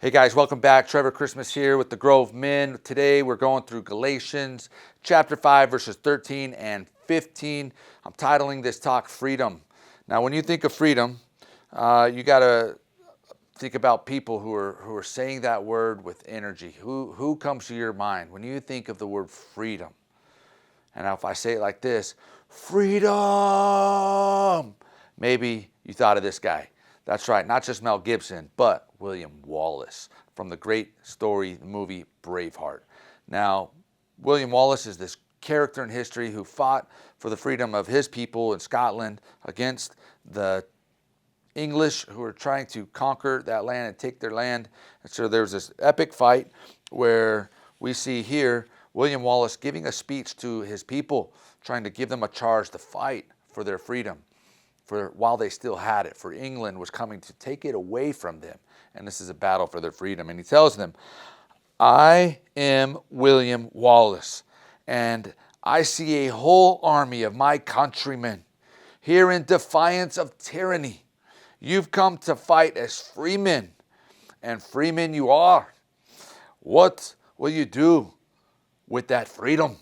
Hey guys, welcome back. Trevor Christmas here with the Grove Men. Today we're going through Galatians chapter 5 verses 13 and 15. I'm titling this talk Freedom. Now when you think of freedom, you got to think about people who are saying that word with energy. Who comes to your mind when you think of the word freedom? And now if I say it like this, freedom, maybe you thought of this guy. That's right, not just Mel Gibson, but William Wallace from the great story movie Braveheart. Now, William Wallace is this character in history who fought for the freedom of his people in Scotland against the English who were trying to conquer that land and take their land. And so there's this epic fight where we see here William Wallace giving a speech to his people, trying to give them a charge to fight for their freedom, for while they still had it, for England was coming to take it away from them. And this is a battle for their freedom. And he tells them, I am William Wallace, and I see a whole army of my countrymen here in defiance of tyranny. You've come to fight as freemen, and freemen you are. What will you do with that freedom?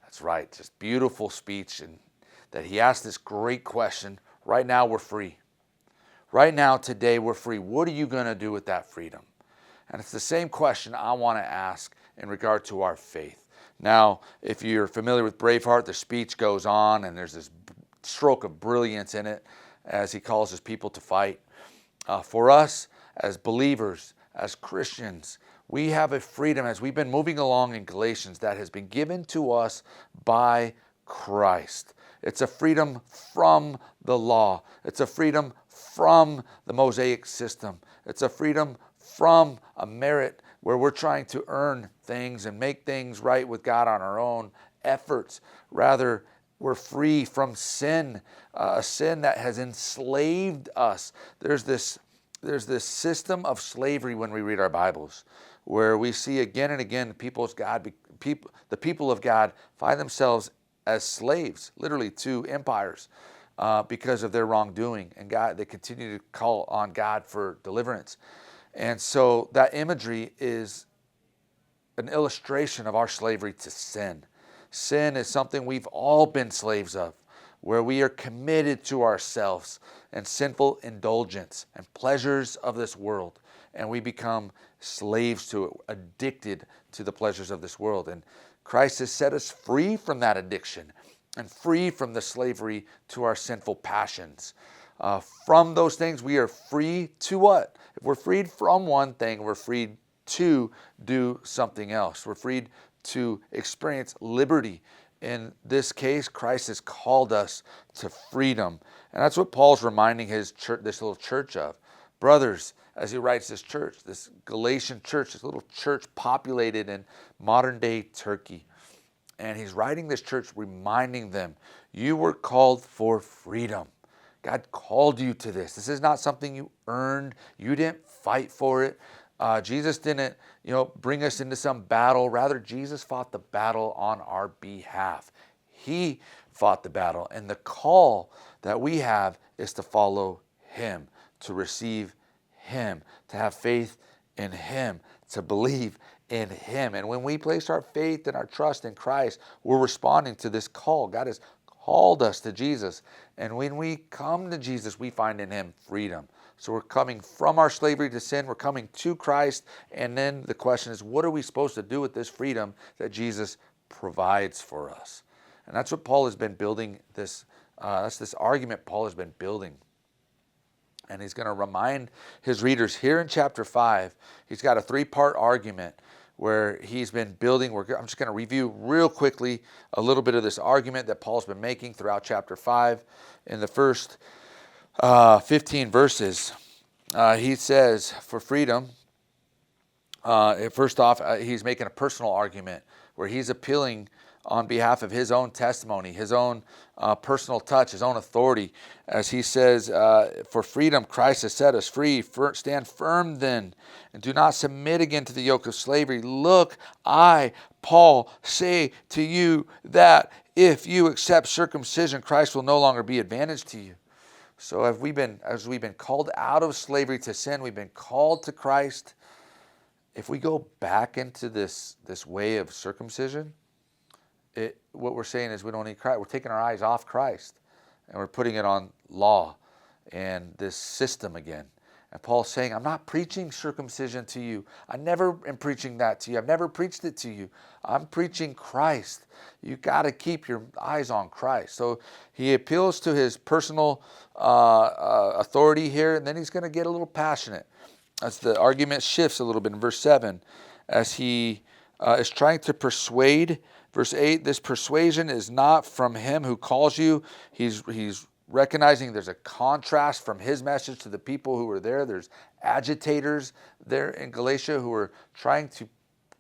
That's right, just beautiful speech, and that he asked this great question. Right now we're free. Right now, today, we're free. What are you going to do with that freedom? And it's the same question I want to ask in regard to our faith. Now, if you're familiar with Braveheart, the speech goes on, and there's this stroke of brilliance in it as he calls his people to fight. For us, as believers, as Christians, we have a freedom as we've been moving along in Galatians that has been given to us by Christ. It's a freedom from the law. It's a freedom from the Mosaic system. It's a freedom from a merit where we're trying to earn things and make things right with God on our own efforts. Rather, we're free from sin, a sin that has enslaved us. There's this system of slavery when we read our Bibles, where we see again and again the people of God find themselves as slaves, literally, to empires because of their wrongdoing. And they continue to call on God for deliverance. And so that imagery is an illustration of our slavery to sin. Sin is something we've all been slaves of, where we are committed to ourselves and sinful indulgence and pleasures of this world. And we become slaves to it, addicted to the pleasures of this world. And Christ has set us free from that addiction and free from the slavery to our sinful passions. From those things, we are free to what? If we're freed from one thing, we're freed to do something else. We're freed to experience liberty. In this case, Christ has called us to freedom. And that's what Paul's reminding his church, this little church of. Brothers, as he writes this church, this Galatian church, this little church populated in modern day Turkey. And he's writing this church reminding them, you were called for freedom. God called you to this. This is not something you earned. You didn't fight for it. Jesus didn't, bring us into some battle. Rather, Jesus fought the battle on our behalf. He fought the battle. And the call that we have is to follow him, to receive him, to have faith in him, to believe in him. And when we place our faith and our trust in Christ, we're responding to this call. God has called us to Jesus. And when we come to Jesus, we find in him freedom. So we're coming from our slavery to sin. We're coming to Christ. And then the question is, what are we supposed to do with this freedom that Jesus provides for us? And that's what Paul has been building that's this argument Paul has been building. And he's going to remind his readers here in chapter 5, he's got a 3-part argument where he's been building. I'm just going to review real quickly a little bit of this argument that Paul's been making throughout chapter 5. In the first 15 verses, he says, for freedom, first off, he's making a personal argument where he's appealing on behalf of his own testimony, his own personal touch, his own authority. As he says, for freedom, Christ has set us free. Stand firm then, and do not submit again to the yoke of slavery. Look, I, Paul, say to you that if you accept circumcision, Christ will no longer be advantage to you. So as we've been called out of slavery to sin, we've been called to Christ. If we go back into this way of circumcision, what we're saying is we don't need Christ. We're taking our eyes off Christ, and we're putting it on law and this system again. And Paul's saying, I'm not preaching circumcision to you. I never am preaching that to you. I've never preached it to you. I'm preaching Christ. You got to keep your eyes on Christ. So he appeals to his personal authority here, and then he's going to get a little passionate as the argument shifts a little bit in verse 7, as he is trying to persuade. Verse 8, this persuasion is not from him who calls you. He's recognizing there's a contrast from his message to the people who were there. There's agitators there in Galatia who are trying to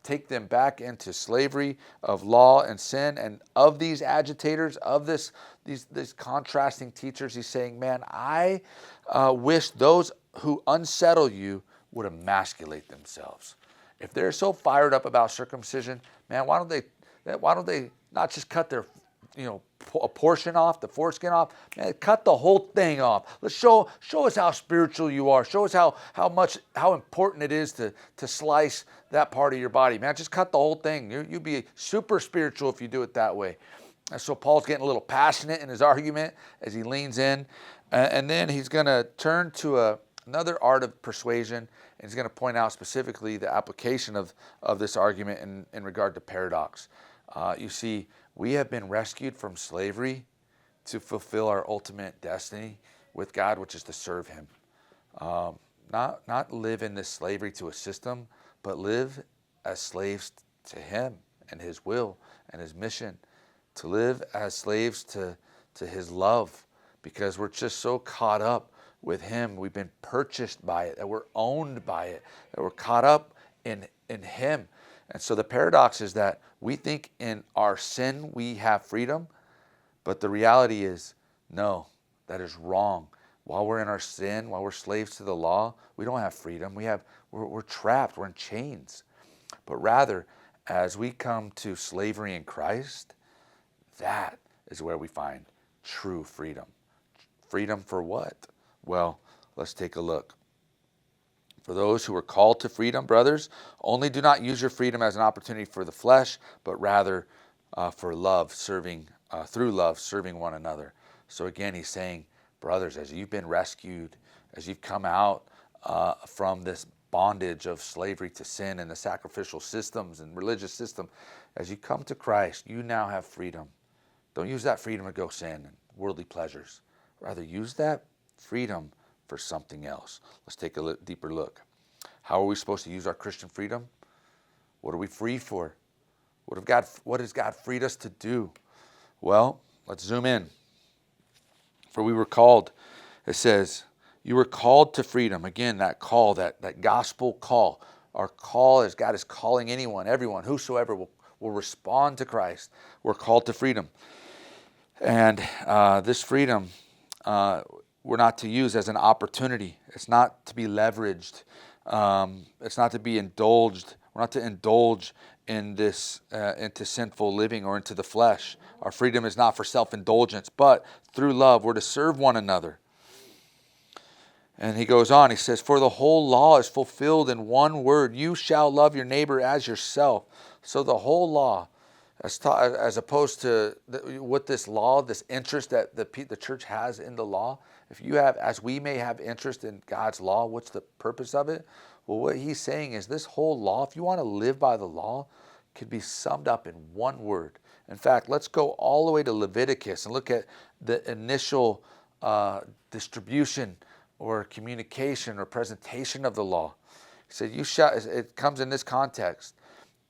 take them back into slavery of law and sin. And of these agitators, of these contrasting teachers, he's saying, man, I wish those who unsettle you would emasculate themselves. If they're so fired up about circumcision, man, why don't they not just cut their a portion off, the foreskin off? Man, cut the whole thing off. Let's show us how spiritual you are. Show us how important it is to slice that part of your body. Man, just cut the whole thing. You'll be super spiritual if you do it that way. And so Paul's getting a little passionate in his argument as he leans in. And then he's going to turn to another art of persuasion, and he's going to point out specifically the application of this argument in regard to paradox. You see, we have been rescued from slavery to fulfill our ultimate destiny with God, which is to serve him. Not live in this slavery to a system, but live as slaves to him and his will and his mission. To live as slaves to his love, because we're just so caught up with him. We've been purchased by it, that we're owned by it, that we're caught up in him. And so the paradox is that we think in our sin we have freedom, but the reality is, no, that is wrong. While we're in our sin, while we're slaves to the law, we don't have freedom. We're trapped, we're in chains. But rather, as we come to slavery in Christ, that is where we find true freedom. Freedom for what? Well, let's take a look. For those who are called to freedom, brothers, only do not use your freedom as an opportunity for the flesh, but rather for love, through love, serving one another. So again, he's saying, brothers, as you've been rescued, as you've come out from this bondage of slavery to sin and the sacrificial systems and religious system, as you come to Christ, you now have freedom. Don't use that freedom to go sin and worldly pleasures. Rather, use that freedom for something else. Let's take a deeper look. How are we supposed to use our Christian freedom? What are we free for? What has God freed us to do? Well, let's zoom in. For we were called, it says, you were called to freedom. Again, that call, that gospel call. Our call is God is calling anyone, everyone, whosoever will respond to Christ. We're called to freedom. And this freedom, we're not to use as an opportunity. It's not to be leveraged. It's not to be indulged. We're not to indulge in this into sinful living or into the flesh. Our freedom is not for self-indulgence, but through love, we're to serve one another. And he goes on, he says, for the whole law is fulfilled in one word, you shall love your neighbor as yourself. So the whole law, as opposed to what this law, this interest that the church has in the law, if you have, as we may have interest in God's law, what's the purpose of it? Well, what he's saying is this whole law, if you want to live by the law, could be summed up in one word. In fact, let's go all the way to Leviticus and look at the initial distribution or communication or presentation of the law. He said, "You shall." It comes in this context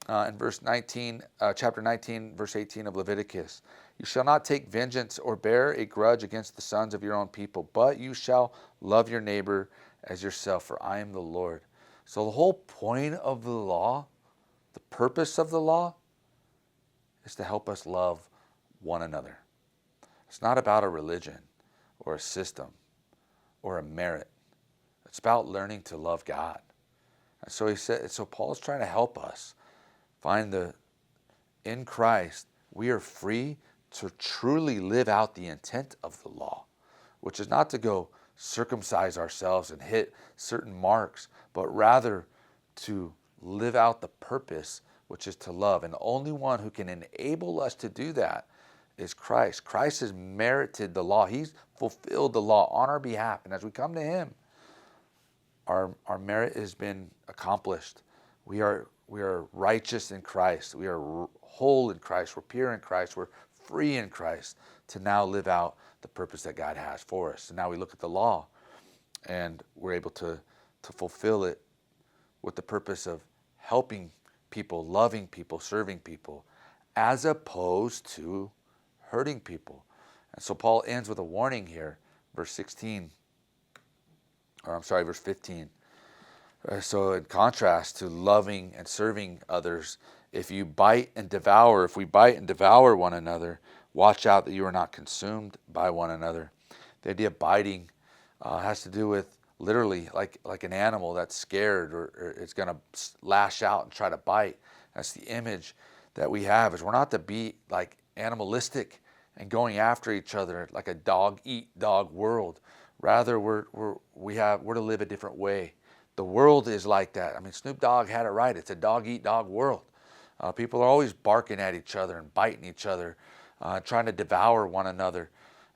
in verse 19, chapter 19, verse 18 of Leviticus. You shall not take vengeance or bear a grudge against the sons of your own people, but you shall love your neighbor as yourself, for I am the Lord. So the whole point of the law, the purpose of the law, is to help us love one another. It's not about a religion or a system or a merit. It's about learning to love God. And so so Paul's trying to help us find in Christ, we are free to truly live out the intent of the law. which is not to go circumcise ourselves and hit certain marks, but rather to live out the purpose, which is to love. And the only one who can enable us to do that is Christ. Christ has merited the law. He's fulfilled the law on our behalf. And as we come to him, our merit has been accomplished. We are righteous in Christ. We are whole in Christ. We're pure in Christ. We're free in Christ to now live out the purpose that God has for us. So now we look at the law and we're able to fulfill it with the purpose of helping people, loving people, serving people, as opposed to hurting people. And so Paul ends with a warning here, verse 15. So in contrast to loving and serving others, if we bite and devour one another, watch out that you are not consumed by one another. The idea of biting has to do with literally like an animal that's scared or it's going to lash out and try to bite. That's the image that we have, is we're not to be like animalistic and going after each other like a dog-eat-dog world. Rather, we're to live a different way. The world is like that. I mean, Snoop Dogg had it right. It's a dog-eat-dog world. People are always barking at each other and biting each other, trying to devour one another,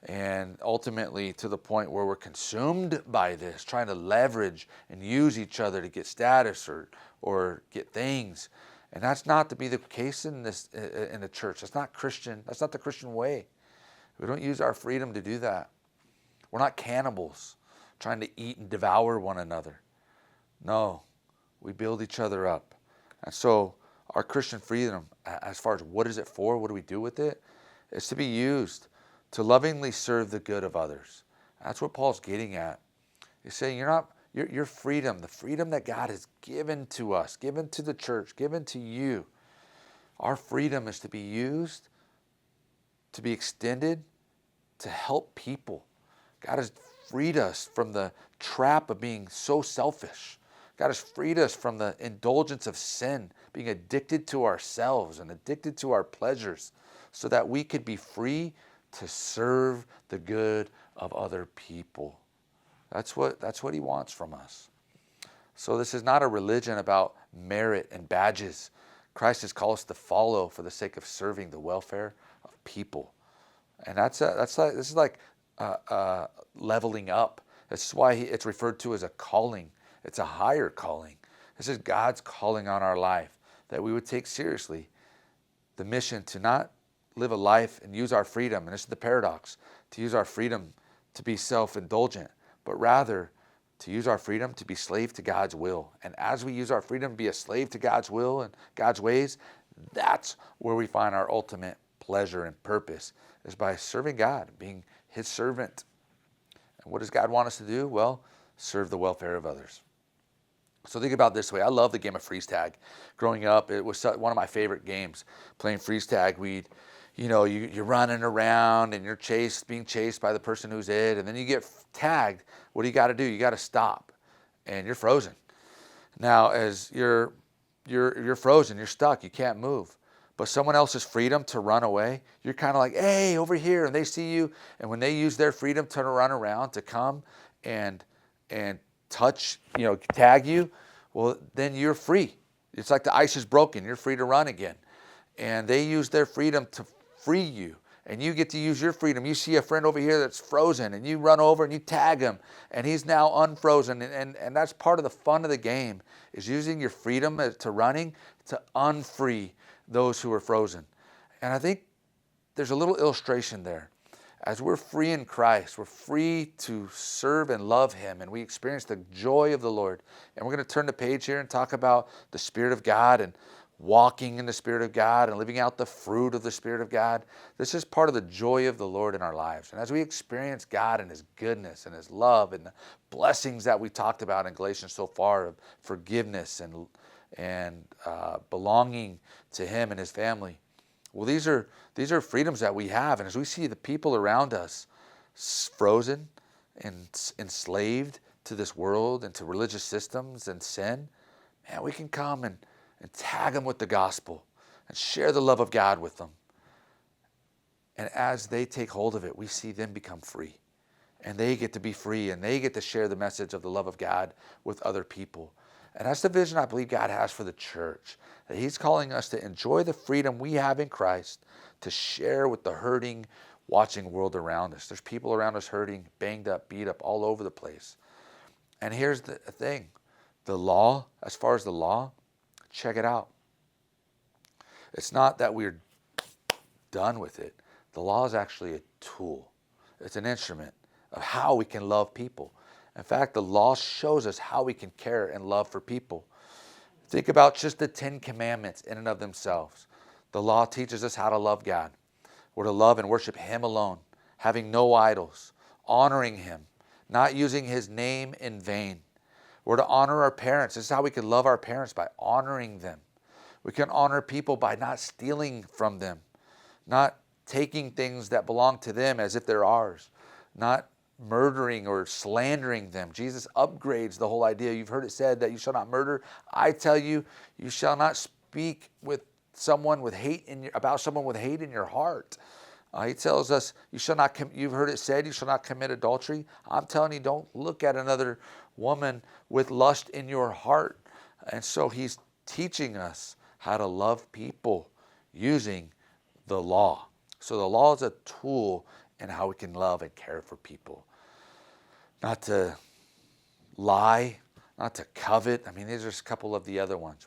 and ultimately to the point where we're consumed by this, trying to leverage and use each other to get status or get things. And that's not to be the case in the church. That's not Christian. That's not the Christian way. We don't use our freedom to do that. We're not cannibals trying to eat and devour one another. No, we build each other up. And so our Christian freedom, as far as what is it for, what do we do with it, is to be used to lovingly serve the good of others. That's what Paul's getting at. He's saying your freedom, the freedom that God has given to us, given to the church, given to you, our freedom is to be used, to be extended, to help people. God has freed us from the trap of being so selfish. God has freed us from the indulgence of sin, being addicted to ourselves and addicted to our pleasures, so that we could be free to serve the good of other people. That's what he wants from us. So this is not a religion about merit and badges. Christ has called us to follow for the sake of serving the welfare of people. And this is like leveling up. This is why it's referred to as a calling. It's a higher calling. This is God's calling on our life, that we would take seriously the mission to not live a life and use our freedom, and this is the paradox, to use our freedom to be self-indulgent, but rather to use our freedom to be slave to God's will. And as we use our freedom to be a slave to God's will and God's ways, that's where we find our ultimate pleasure and purpose, is by serving God, being his servant. And what does God want us to do? Well, serve the welfare of others. So think about it this way. I love the game of freeze tag. Growing up, it was one of my favorite games. Playing freeze tag, you're running around and you're being chased by the person who's it, and then you get tagged. What do you got to do? You got to stop, and you're frozen. Now, as you're frozen, you're stuck, you can't move. But someone else's freedom to run away, you're kind of like, hey, over here, and they see you, and when they use their freedom to run around, to come and touch, tag you, well, then you're free. It's like the ice is broken. You're free to run again. And they use their freedom to free you, and you get to use your freedom. You see a friend over here that's frozen, and you run over and you tag him, and he's now unfrozen. And that's part of the fun of the game, is using your freedom to running to unfree those who are frozen. And I think there's a little illustration there. As we're free in Christ, we're free to serve and love him, and we experience the joy of the Lord. And we're going to turn the page here and talk about the Spirit of God and walking in the Spirit of God and living out the fruit of the Spirit of God. This is part of the joy of the Lord in our lives. And as we experience God and his goodness and his love and the blessings that we talked about in Galatians so far, of forgiveness and belonging to him and his family, well, these are freedoms that we have. And as we see the people around us frozen and enslaved to this world and to religious systems and sin, man, we can come and tag them with the gospel and share the love of God with them. And as they take hold of it, we see them become free. and they get to be free, and they get to share the message of the love of God with other people. And that's the vision I believe God has for the church, that he's calling us to enjoy the freedom we have in Christ, to share with the hurting, watching world around us. There's people around us hurting, banged up, beat up, all over the place. And here's the thing. The law, as far as the law, check it out. It's not that we're done with it. The law is actually a tool. It's an instrument of how we can love people. In fact, the law shows us how we can care and love for people. Think about just the 10 Commandments in and of themselves. The law teaches us how to love God. We're to love and worship him alone, having no idols, honoring him, not using his name in vain. We're to honor our parents. This is how we can love our parents, by honoring them. We can honor people by not stealing from them, not taking things that belong to them as if they're ours, not murdering or slandering them. Jesus upgrades the whole idea. You've heard it said that you shall not murder. I tell you, you shall not speak with someone with hate about someone with hate in your heart. He tells us, you've heard it said, you shall not commit adultery. I'm telling you, don't look at another woman with lust in your heart. And so he's teaching us how to love people using the law. So the law is a tool in how we can love and care for people. Not to lie, not to covet. I mean, these are just a couple of the other ones.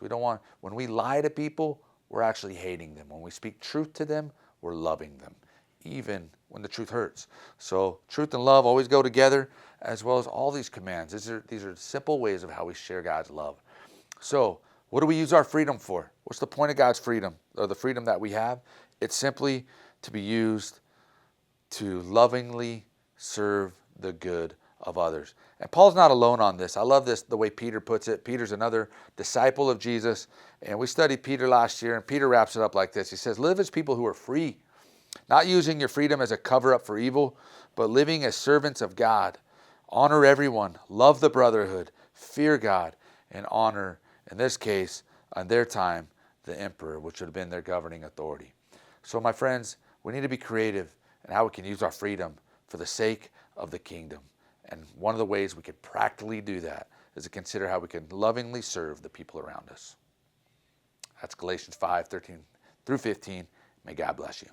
When we lie to people, we're actually hating them. When we speak truth to them, we're loving them, even when the truth hurts. So truth and love always go together, as well as all these commands. These are simple ways of how we share God's love. So what do we use our freedom for? What's the point of God's freedom, or the freedom that we have? It's simply to be used to lovingly serve the good of others. And Paul's not alone on this. I love this, the way Peter puts it. Peter's another disciple of Jesus. And we studied Peter last year, and Peter wraps it up like this. He says, live as people who are free, not using your freedom as a cover-up for evil, but living as servants of God. Honor everyone, love the brotherhood, fear God, and honor, in this case, on their time, the emperor, which would have been their governing authority. So my friends, we need to be creative in how we can use our freedom for the sake of the kingdom. And one of the ways we could practically do that is to consider how we can lovingly serve the people around us. That's Galatians 5:13 through 15. May God bless you.